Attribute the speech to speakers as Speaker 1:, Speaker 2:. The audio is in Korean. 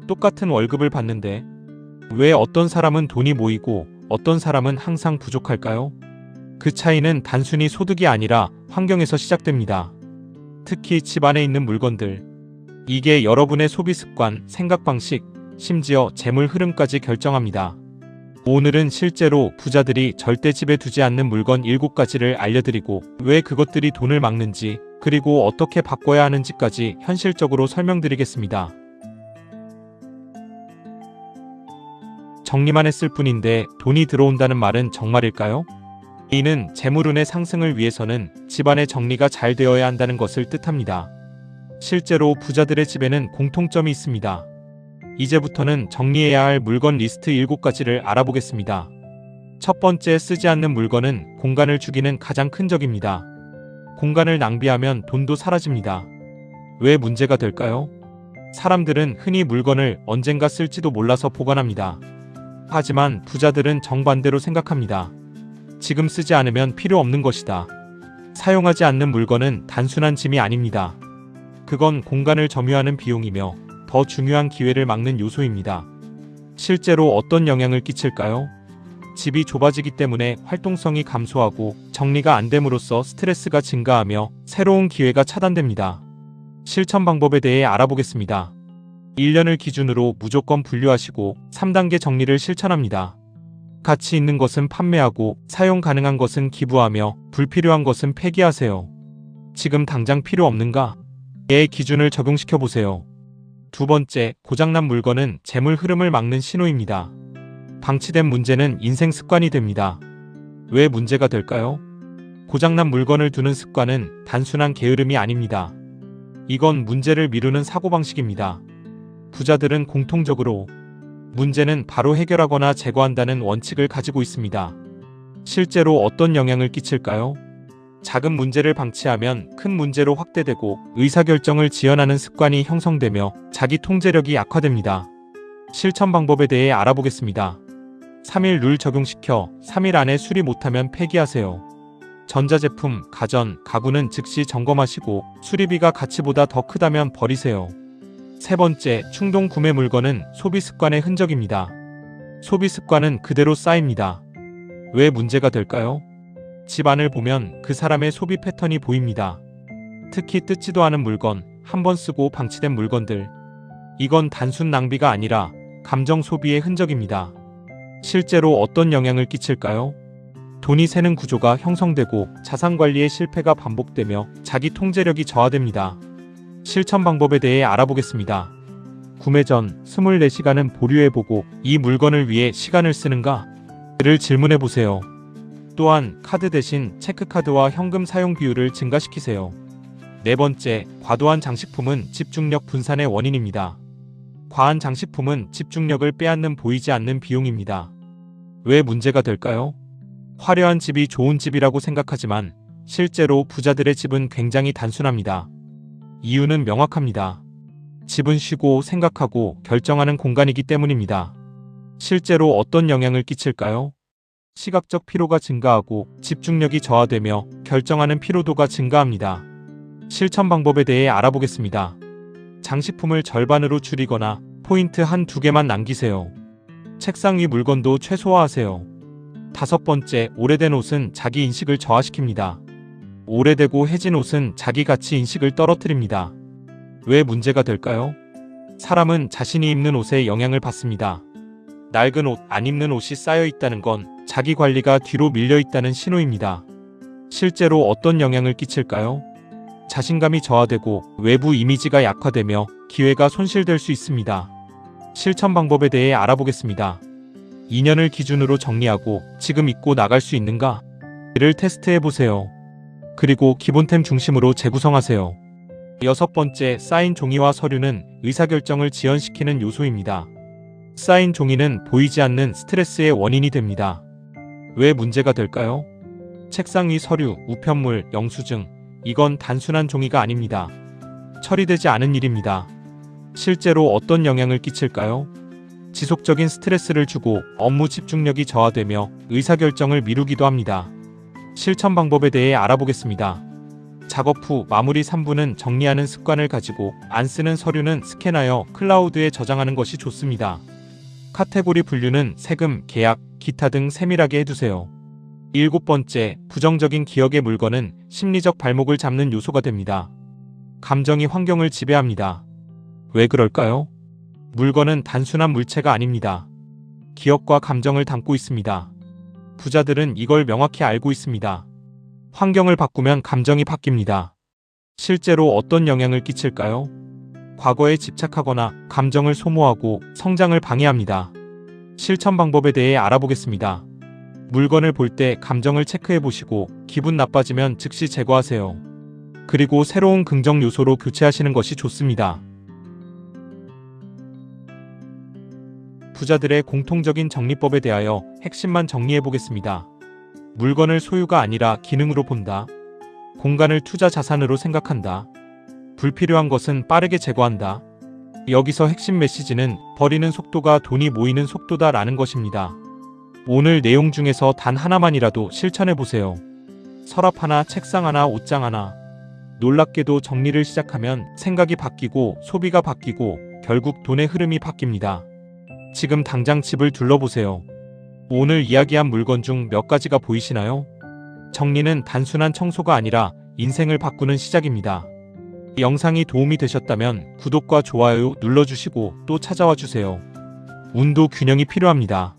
Speaker 1: 똑같은 월급을 받는데 왜 어떤 사람은 돈이 모이고 어떤 사람은 항상 부족할까요? 그 차이는 단순히 소득이 아니라 환경에서 시작됩니다. 특히 집 안에 있는 물건들. 이게 여러분의 소비 습관, 생각 방식, 심지어 재물 흐름까지 결정합니다. 오늘은 실제로 부자들이 절대 집에 두지 않는 물건 7가지를 알려드리고 왜 그것들이 돈을 막는지, 그리고 어떻게 바꿔야 하는지까지 현실적으로 설명드리겠습니다. 정리만 했을 뿐인데 돈이 들어온다는 말은 정말일까요? 이는 재물운의 상승을 위해서는 집안의 정리가 잘 되어야 한다는 것을 뜻합니다. 실제로 부자들의 집에는 공통점이 있습니다. 이제부터는 정리해야 할 물건 리스트 7가지를 알아보겠습니다. 첫 번째, 쓰지 않는 물건은 공간을 죽이는 가장 큰 적입니다. 공간을 낭비하면 돈도 사라집니다. 왜 문제가 될까요? 사람들은 흔히 물건을 언젠가 쓸지도 몰라서 보관합니다. 하지만 부자들은 정반대로 생각합니다. 지금 쓰지 않으면 필요 없는 것이다. 사용하지 않는 물건은 단순한 짐이 아닙니다. 그건 공간을 점유하는 비용이며 더 중요한 기회를 막는 요소입니다. 실제로 어떤 영향을 끼칠까요? 집이 좁아지기 때문에 활동성이 감소하고 정리가 안 됨으로써 스트레스가 증가하며 새로운 기회가 차단됩니다. 실천 방법에 대해 알아보겠습니다. 1년을 기준으로 무조건 분류하시고 3단계 정리를 실천합니다. 가치 있는 것은 판매하고 사용 가능한 것은 기부하며 불필요한 것은 폐기하세요. 지금 당장 필요 없는가? 의 기준을 적용시켜 보세요. 두 번째, 고장난 물건은 재물 흐름을 막는 신호입니다. 방치된 문제는 인생 습관이 됩니다. 왜 문제가 될까요? 고장난 물건을 두는 습관은 단순한 게으름이 아닙니다. 이건 문제를 미루는 사고방식입니다. 부자들은 공통적으로 문제는 바로 해결하거나 제거한다는 원칙을 가지고 있습니다. 실제로 어떤 영향을 끼칠까요? 작은 문제를 방치하면 큰 문제로 확대되고 의사결정을 지연하는 습관이 형성되며 자기 통제력이 약화됩니다. 실천 방법에 대해 알아보겠습니다. 3일 룰 적용시켜 3일 안에 수리 못하면 폐기하세요. 전자제품, 가전, 가구는 즉시 점검하시고 수리비가 가치보다 더 크다면 버리세요. 세 번째, 충동 구매 물건은 소비 습관의 흔적입니다. 소비 습관은 그대로 쌓입니다. 왜 문제가 될까요? 집안을 보면 그 사람의 소비 패턴이 보입니다. 특히 뜯지도 않은 물건, 한번 쓰고 방치된 물건들. 이건 단순 낭비가 아니라 감정 소비의 흔적입니다. 실제로 어떤 영향을 끼칠까요? 돈이 새는 구조가 형성되고 자산관리의 실패가 반복되며 자기 통제력이 저하됩니다. 실천 방법에 대해 알아보겠습니다. 구매 전 24시간은 보류해보고 이 물건을 위해 시간을 쓰는가? 를 질문해보세요. 또한 카드 대신 체크카드와 현금 사용 비율을 증가시키세요. 네 번째, 과도한 장식품은 집중력 분산의 원인입니다. 과한 장식품은 집중력을 빼앗는 보이지 않는 비용입니다. 왜 문제가 될까요? 화려한 집이 좋은 집이라고 생각하지만 실제로 부자들의 집은 굉장히 단순합니다. 이유는 명확합니다. 집은 쉬고 생각하고 결정하는 공간이기 때문입니다. 실제로 어떤 영향을 끼칠까요? 시각적 피로가 증가하고 집중력이 저하되며 결정하는 피로도가 증가합니다. 실천 방법에 대해 알아보겠습니다. 장식품을 절반으로 줄이거나 포인트 1-2개만 남기세요. 책상 위 물건도 최소화하세요. 다섯 번째, 오래된 옷은 자기 인식을 저하시킵니다. 오래되고 해진 옷은 자기 가치 인식을 떨어뜨립니다. 왜 문제가 될까요? 사람은 자신이 입는 옷에 영향을 받습니다. 낡은 옷, 안 입는 옷이 쌓여 있다는 건 자기 관리가 뒤로 밀려 있다는 신호입니다. 실제로 어떤 영향을 끼칠까요? 자신감이 저하되고 외부 이미지가 약화되며 기회가 손실될 수 있습니다. 실천 방법에 대해 알아보겠습니다. 2년을 기준으로 정리하고 지금 입고 나갈 수 있는가? 를 테스트해보세요. 그리고 기본템 중심으로 재구성하세요. 여섯 번째, 쌓인 종이와 서류는 의사결정을 지연시키는 요소입니다. 쌓인 종이는 보이지 않는 스트레스의 원인이 됩니다. 왜 문제가 될까요? 책상 위 서류, 우편물, 영수증, 이건 단순한 종이가 아닙니다. 처리되지 않은 일입니다. 실제로 어떤 영향을 끼칠까요? 지속적인 스트레스를 주고 업무 집중력이 저하되며 의사결정을 미루기도 합니다. 실천 방법에 대해 알아보겠습니다. 작업 후 마무리 3분은 정리하는 습관을 가지고 안 쓰는 서류는 스캔하여 클라우드에 저장하는 것이 좋습니다. 카테고리 분류는 세금, 계약, 기타 등 세밀하게 해두세요. 7번째, 부정적인 기억의 물건은 심리적 발목을 잡는 요소가 됩니다. 감정이 환경을 지배합니다. 왜 그럴까요? 물건은 단순한 물체가 아닙니다. 기억과 감정을 담고 있습니다. 부자들은 이걸 명확히 알고 있습니다. 환경을 바꾸면 감정이 바뀝니다. 실제로 어떤 영향을 끼칠까요? 과거에 집착하거나 감정을 소모하고 성장을 방해합니다. 실천 방법에 대해 알아보겠습니다. 물건을 볼 때 감정을 체크해 보시고 기분 나빠지면 즉시 제거하세요. 그리고 새로운 긍정 요소로 교체하시는 것이 좋습니다. 부자들의 공통적인 정리법에 대하여 핵심만 정리해 보겠습니다. 물건을 소유가 아니라 기능으로 본다. 공간을 투자 자산으로 생각한다. 불필요한 것은 빠르게 제거한다. 여기서 핵심 메시지는 버리는 속도가 돈이 모이는 속도다라는 것입니다. 오늘 내용 중에서 단 하나만이라도 실천해 보세요. 서랍 하나, 책상 하나, 옷장 하나. 놀랍게도 정리를 시작하면 생각이 바뀌고 소비가 바뀌고 결국 돈의 흐름이 바뀝니다. 지금 당장 집을 둘러보세요. 오늘 이야기한 물건 중 몇 가지가 보이시나요? 정리는 단순한 청소가 아니라 인생을 바꾸는 시작입니다. 영상이 도움이 되셨다면 구독과 좋아요 눌러주시고 또 찾아와 주세요. 운도 균형이 필요합니다.